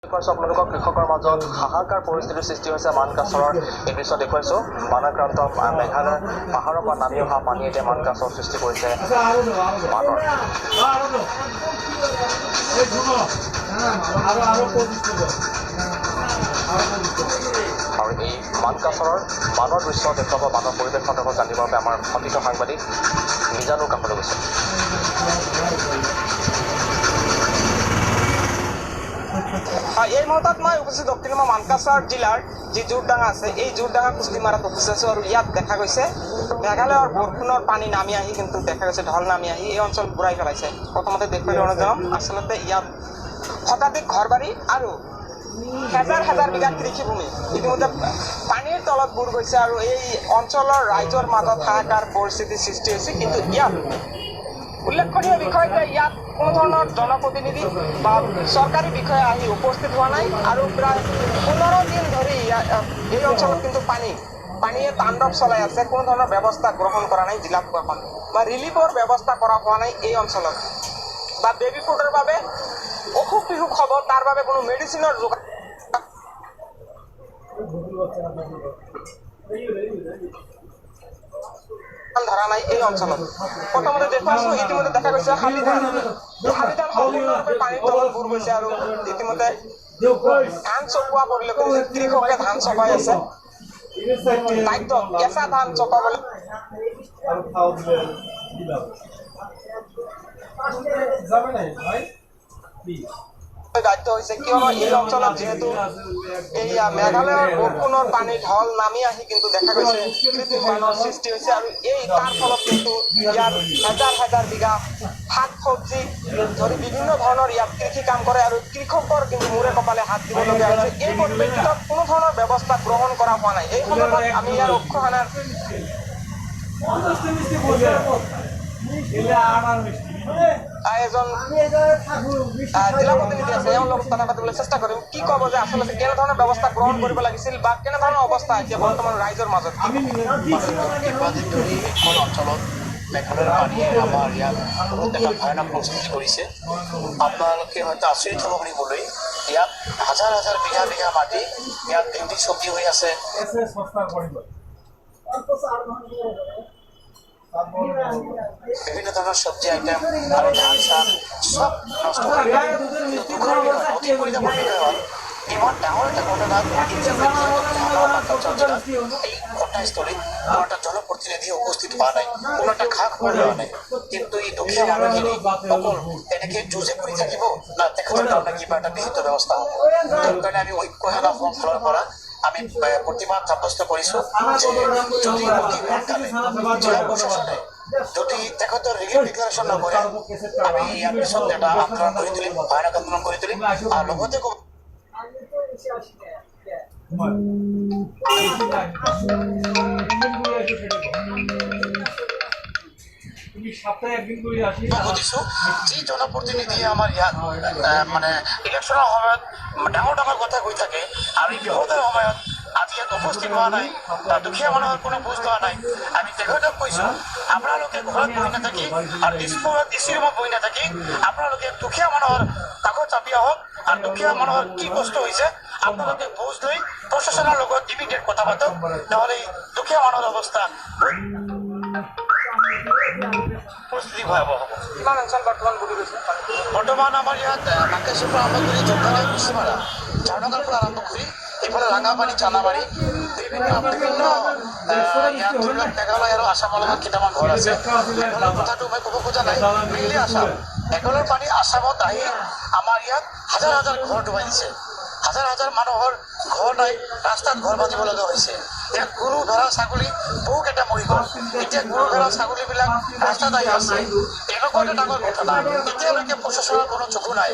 আপোনালোকক কৃষকৰ মাজত হাহাকাৰ পৰিস্থিতিৰ সৃষ্টি হৈছে মানকাছৰৰ এই দৃশ্য দেখুৱাইছোঁ। বানাক্ৰান্ত মেঘালয়ৰ পাহাৰৰ পৰা নামি অহা পানী এতিয়া মানকাছৰ সৃষ্টি কৰিছে বানৰ। আৰু এই মানকাছৰৰ বানৰ দৃশ্য দেখুৱাব, বানৰ পৰিৱেশ সন্দৰ্ভত জানিবৰ বাবে আমাৰ সতীৰ্থ সাংবাদিক মিজানুৰ কাষলৈ গৈছে। এই মুহূৰ্তত মই উপস্থিত দক্ষিণমা মানকাছৰ জিলাৰ যি জোৰডাঙা আছে, এই জোৰডাঙা কুস্তিমাৰাত উপস্থিত আছোঁ। আৰু ইয়াত দেখা গৈছে মেঘালয়ৰ বৰষুণৰ পানী নামি আহি কিন্তু দেখা গৈছে ঢল নামি আহি এই অঞ্চল বুৰাই পেলাইছে। প্ৰথমতে দেখুৱাই দিওঁ, আচলতে ইয়াত শতাধিক ঘৰবাৰী আৰু হাজাৰ হাজাৰ বিঘা কৃষিভূমি ইতিমধ্যে পানীৰ তলত বুৰ গৈছে আৰু এই অঞ্চলৰ ৰাইজৰ মাজত হাহাকাৰ পৰিস্থিতিৰ সৃষ্টি হৈছে। কিন্তু ইয়াত উল্লেখনীয় বিষয় যে ইয়াত কোনো ধৰণৰ জনপ্ৰতিনিধি বা চৰকাৰী বিষয়া আহি উপস্থিত হোৱা নাই আৰু প্ৰায় 15 দিন ধৰি এই অঞ্চলত কিন্তু পানীয়ে তাণ্ডৱ চলাই আছে। কোনো ধৰণৰ ব্যৱস্থা গ্ৰহণ কৰা নাই জিলা প্ৰশাসন বা ৰিলিফৰ ব্যৱস্থা কৰা হোৱা নাই এই অঞ্চলত, বা বেবী ফুডৰ বাবে অসুখ বিসুখ হ'ব তাৰ বাবে কোনো মেডিচিনৰ যোগান ধৰা নাই এই অঞ্চলত। প্ৰথমতে দেখুৱাইছোঁ, ইতিমধ্যে দেখা গৈছে শালিধান সম্পূৰ্ণৰূপে পানীৰ তলত বুৰ গৈছে আৰু ইতিমধ্যে ধান চপোৱা পৰিলক্ষিত হৈছে। কৃষকে ধান চপাই আছে, দায়িত্ব কেঁচা ধান চপাবলৈ দায়িত্ব হৈছে, কিয়নো এই অঞ্চলত যিহেতু এই মেঘালয়ৰ বৰষুণৰ পানী ঢল নামি আহি কিন্তু দেখা গৈছে কৃত্ৰিম বানৰ সৃষ্টি হৈছে। আৰু তাৰ ফলত কিন্তু ইয়াত হাজাৰ হাজাৰ বিঘা শাক চব্জি ধৰি বিভিন্ন ধৰণৰ ইয়াত কৃষি কাম কৰে আৰু কৃষকৰ কিন্তু মূৰে কপালে হাত দিবলগীয়া হৈছে। এই পৰিপ্ৰেক্ষিতত কোনো ধৰণৰ ব্যৱস্থা গ্ৰহণ কৰা হোৱা নাই। এই সন্দৰ্ভত আমি ইয়াৰ অক্ষখানাৰ এজন জিলা প্ৰতিনিধি আছে, এওঁৰ লগত কথা পাতিবলৈ চেষ্টা কৰিম। কি ক'ব যে আচলতে কেনেধৰণৰ ব্যৱস্থা গ্ৰহণ কৰিব লাগিছিল বা কেনেধৰণৰ অৱস্থা এতিয়া বৰ্তমান ৰাইজৰ মাজত? এইখন অঞ্চলত মেঘালয়ৰ পানীয়ে আমাৰ ইয়াত বহুত এটা ভয়ানক পৰিস্থিতি কৰিছে। আপোনালোকে হয়তো আচৰিত হ'ব শুনিবলৈ, ইয়াত হাজাৰ হাজাৰ বিঘা বিঘা মাটি ইয়াত ভেন্দি চব্জি হৈ আছে। বিভিন্ন ধৰণৰ চব্জি আইটেম আৰু ধান চান চব নষ্ট হৈ গ'ল। অতি পৰিতাপৰ বিষয় হ'ল ইমান ডাঙৰ এটা ঘটনা এই ঘটনাস্থলীত কোনো এটা জনপ্ৰতিনিধি উপস্থিত হোৱা নাই, কোনো এটা খা খবৰ লোৱা নাই। কিন্তু এই দুখীয়া মানুহখিনি অকল এনেকে যুঁজি কৰি থাকিব না, তেখেতৰ কাৰণে কিবা এটা বিহিত ব্যৱস্থা হ'ব। তাৰ কাৰণে আমি ঐক্য সেনা ফালৰ পৰা আমি প্ৰতিবাদ সাব্যস্ত কৰিছোঁ যে যদি অতি সোনকালে জিলা প্ৰশাসনে যদি তেখেতৰ ৰিলিফ ডিক্লাৰেশ্যন নকৰে, আমি ইয়াৰ পিছত এটা আন্দোলন কৰি তুলিম, ভয়ানক আন্দোলন কৰি তুলিম। আৰু লগতে বুজিছোঁ যি জনপ্ৰতিনিধিয়ে আমাৰ ইয়াত মানে ইলেকশ্যনৰ সময়ত ডাঙৰ ডাঙৰ কথা কৈ থাকে আৰু এই বিপদৰ সময়ত আজি ইয়াত উপস্থিত হোৱা নাই, দুখীয়া মানুহৰ কোনো বুজ লোৱা নাই। আমি তেখেতক কৈছোঁ আপোনালোকে ঘৰত বহি নাথাকি আৰু ডিচি ৰুমত বহি নাথাকি আপোনালোকে দুখীয়া মানুহৰ কাষত চাপি আহক আৰু দুখীয়া মানুহৰ কি কষ্ট হৈছে আপোনালোকে বুজ লৈ প্ৰশাসনৰ লগত ইমিডিয়েট কথা পাতক, নহ'লে দুখীয়া মানুহৰ অৱস্থা পৰিস্থিতি ভয়াৱহ হ'ব। কিমান অঞ্চল বৰ্তমান বুৰি গৈছে? বৰ্তমান আমাৰ ইয়াত মানকাছৰ পৰা আৰম্ভ কৰি জোৰডাঙা কুস্তিমাৰা, ঝাৰডাঙাৰ পৰা আৰম্ভ কৰি এইফালে ৰাঙাপানী চানামাৰী বিভিন্ন ইয়াত ধৰি লওক মেঘালয় আৰু আছামৰ লগত কেইটামান ঘৰ আছে। মেঘালয়ৰ কথাটো মই ক'ব খোজা নাই, মেইনলি আছাম। মেঘালয়ৰ পানী আছামত আহি আমাৰ ইয়াত হাজাৰ হাজাৰ ঘৰ ডুবাই দিছে, হাজাৰ হাজাৰ মানুহৰ ঘৰ নাই, ৰাস্তাত ঘৰ বান্ধিব লগা হৈছে। ইয়াত গৰু ভেড়া ছাগলী বহুকেইটা মৰি গ'ল। এতিয়া গৰু ভেড়া ছাগলীবিলাক ৰাস্তাত আহি আছে। এনেকুৱা এটা ডাঙৰ ঘটনা, এতিয়ালৈকে প্ৰশাসনৰ কোনো চকু নাই,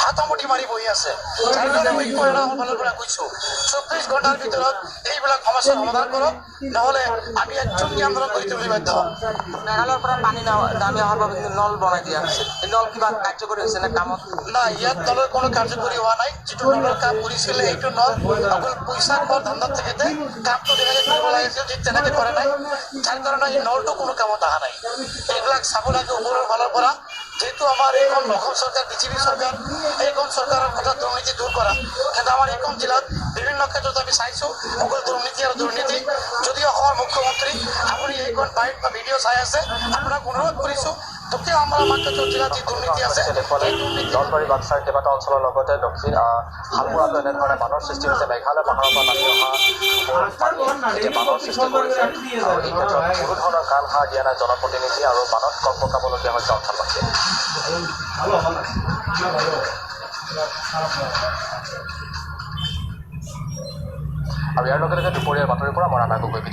হাতামুঠি মাৰি বহি আছে। যাৰ কাৰণে ঐক্য সেনাসকলৰ পৰা কৈছোঁ 24 ঘণ্টাৰ ভিতৰত এইবিলাক সমস্যাৰ সমাধান কৰক, নহ'লে আমি একজনী আন্দোলন কৰি তুলিব বাধ্য হ'ম। মেঘালয়ৰ পৰা পানী নামি অহাৰ বাবে কিন্তু নল বনাই দিয়া হৈছে। এই নল কিবা কাৰ্যকৰী হৈছে নে কামত? নাই, ইয়াত নলৰ কোনো কাৰ্যকৰী হোৱা নাই। যিটো নলৰ কাম কৰিছিলে সেইটো নল অকল পইচা খোৱাৰ ধান্দাত থাকোঁতে কামটো যেনেকৈ কৰিব লাগিছিল ঠিক তেনেকৈ কৰে নাই, যাৰ কাৰণে এই নলটো কোনো কামত অহা নাই। এইবিলাক চাব লাগে ওপৰৰ ফালৰ পৰা, যেহেতু আমাৰ এইখন অসম চৰকাৰ বিজেপি চৰকাৰ, এইখন চৰকাৰৰ কথা দুৰ্নীতি দূৰ কৰা, কিন্তু আমাৰ এইখন জিলাত বিভিন্ন ক্ষেত্ৰত আমি চাইছোঁ অকল দুৰ্নীতি আৰু দুৰ্নীতি। যদিও অসমৰ মুখ্যমন্ত্ৰী আপুনি এইখন বাইট বা ভিডিঅ' চাই আছে, আপোনাক অনুৰোধ কৰিছোঁ তথাপিও আমাৰ মানকাছাৰ জিলাত যি দুৰ্নীতি আছে এই দুৰ্নীতি নলবাৰী বাক্সাৰ কেইবাটাও অঞ্চলৰ লগতে দক্ষিণ হালমৰাতো এনেধৰণে বানৰ সৃষ্টি হৈছে। মেঘালয় পাহাৰৰ পৰা নামি অহা এতিয়া বানৰ সৃষ্টি কৰিছে আৰু এই ক্ষেত্ৰত কোনো ধৰণৰ কাণ সাৰ দিয়া নাই জনপ্ৰতিনিধি আৰু বানত ককবকাবলগীয়া হৈছে অঞ্চলবাসীয়ে। আৰু ইয়াৰ লগে লগে দুপৰীয়াৰ বাতৰিৰ পৰা মই ৰাণা গগৈ।